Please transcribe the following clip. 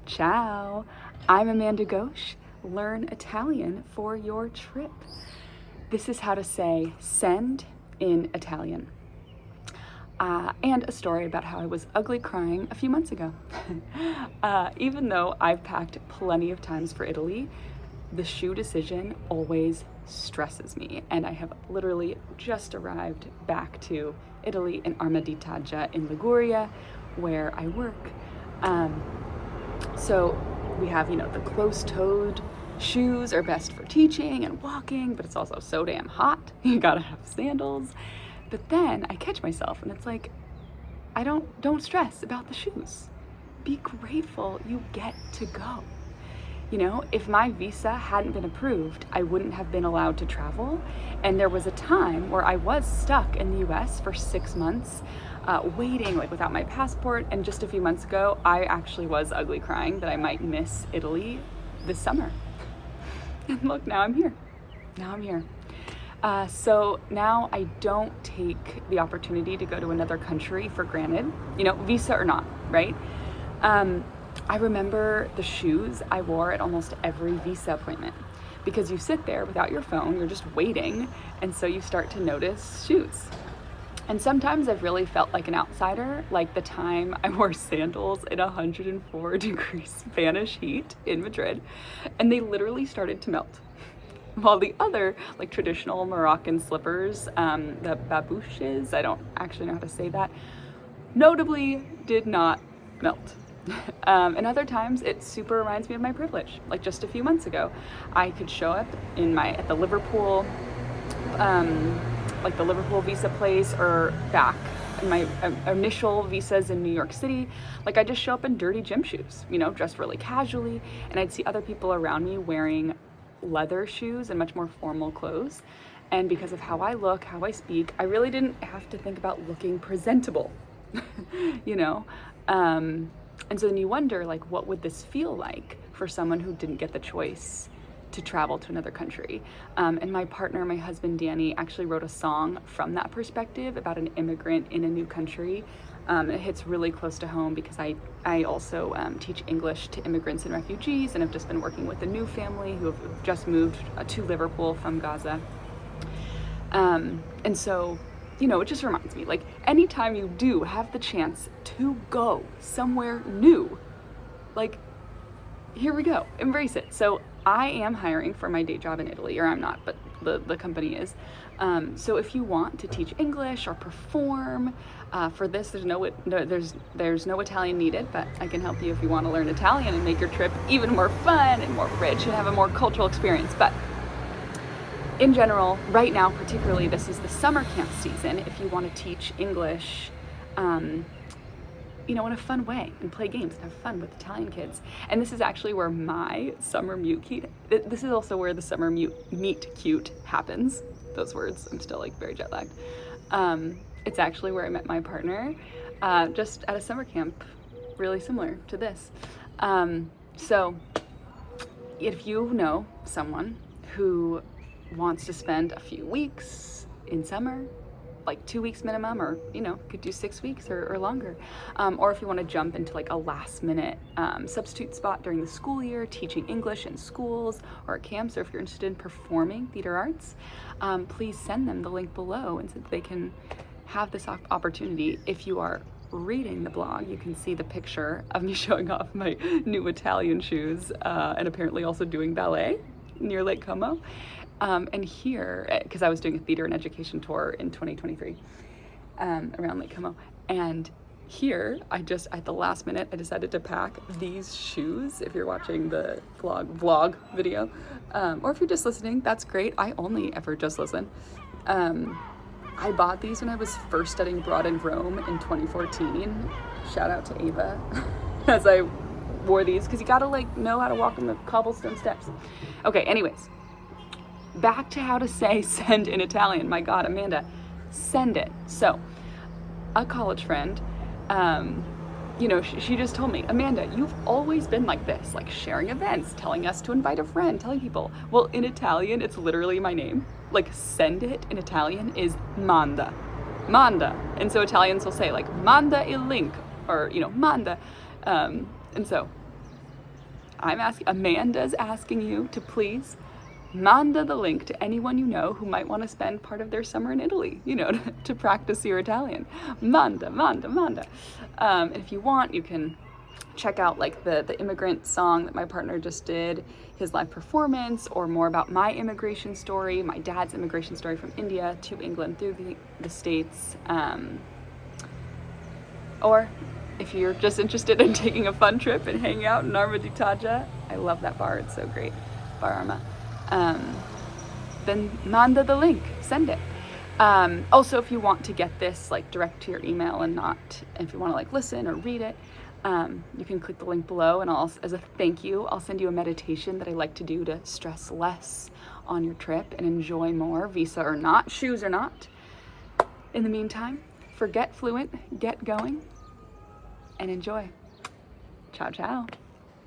Ciao, I'm Amanda Ghosh. Learn Italian for your trip. This is how to say send in Italian. And a story about how I was ugly crying a few months ago. Even though I've packed plenty of times for Italy, the shoe decision always stresses me, and I have literally just arrived back to Italy in Arma-di-Taggia in Liguria, where I work. So we have, the closed-toed shoes are best for teaching and walking, but it's also so damn hot. You gotta have sandals. But then I catch myself and it's like, don't stress about the shoes. Be grateful you get to go. If my visa hadn't been approved, I wouldn't have been allowed to travel. And there was a time where I was stuck in the US for 6 months, waiting without my passport. And just a few months ago, I actually was ugly crying that I might miss Italy this summer. And look, now I'm here. So now I don't take the opportunity to go to another country for granted, visa or not, right? I remember the shoes I wore at almost every visa appointment, because you sit there without your phone, you're just waiting, and so you start to notice shoes. And sometimes I've really felt like an outsider, like the time I wore sandals in 104 degree Spanish heat in Madrid, and they literally started to melt. While the other, traditional Moroccan slippers, the babouches, I don't actually know how to say that, notably did not melt. And other times it super reminds me of my privilege. Like just a few months ago, I could show up at the Liverpool, the Liverpool visa place, or back in my initial visas in New York City. I just show up in dirty gym shoes, dressed really casually, and I'd see other people around me wearing leather shoes and much more formal clothes. And because of how I look, how I speak, I really didn't have to think about looking presentable, And so then you wonder, what would this feel like for someone who didn't get the choice to travel to another country? And my partner, my husband, Danny, actually wrote a song from that perspective about an immigrant in a new country. It hits really close to home because I also teach English to immigrants and refugees, and have just been working with a new family who have just moved to Liverpool from Gaza. And so, it just reminds me, anytime you do have the chance to go somewhere new, here we go, embrace it. So I am hiring for my day job in Italy, or I'm not, but the company is. So if you want to teach English or perform, for this, there's no Italian needed, but I can help you if you want to learn Italian and make your trip even more fun and more rich and have a more cultural experience. But in general, right now particularly, this is the summer camp season. If you want to teach English, in a fun way, and play games and have fun with Italian kids. And this is actually where my summer this is also where the summer meet cute happens. Those words, I'm still very jet lagged. It's actually where I met my partner, just at a summer camp, really similar to this. So if you know someone who wants to spend a few weeks in summer, 2 weeks minimum, or could do 6 weeks or longer, or if you want to jump into a last minute substitute spot during the school year, teaching English in schools or at camps, or if you're interested in performing theater arts, please send them the link below, and so that they can have this opportunity. If you are reading the blog, you can see the picture of me showing off my new Italian shoes, and apparently also doing ballet near Lake Como. And here, because I was doing a theater and education tour in 2023 around Lake Como, and here at the last minute, I decided to pack these shoes. If you're watching the vlog video, or if you're just listening, that's great. I only ever just listen. I bought these when I was first studying abroad in Rome in 2014. Shout out to Ava as I wore these, because you gotta know how to walk on the cobblestone steps. Okay, anyways. Back to how to say send in Italian. My God, Amanda, send it. So, a college friend, she just told me, Amanda, you've always been like this, sharing events, telling us to invite a friend, telling people. Well, in Italian, it's literally my name. Send it in Italian is Manda. Manda. And so Italians will say Manda il link, or, Manda. And so Amanda's asking you to please manda the link to anyone you know who might want to spend part of their summer in Italy, you know, to practice your Italian. Manda, manda, manda. And if you want, you can check out like the immigrant song that my partner just did, his live performance, or more about my immigration story, my dad's immigration story from India to England through the States. Or if you're just interested in taking a fun trip and hanging out in Arma di Taggia, I love that bar, it's so great, Bar Arma. Then manda the link, send it. Also, if you want to get this like direct to your email and not, if you want to like listen or read it, you can click the link below, and as a thank you, I'll send you a meditation that I like to do to stress less on your trip and enjoy more, visa or not, shoes or not. In the meantime, forget fluent, get going, and enjoy. Ciao, ciao.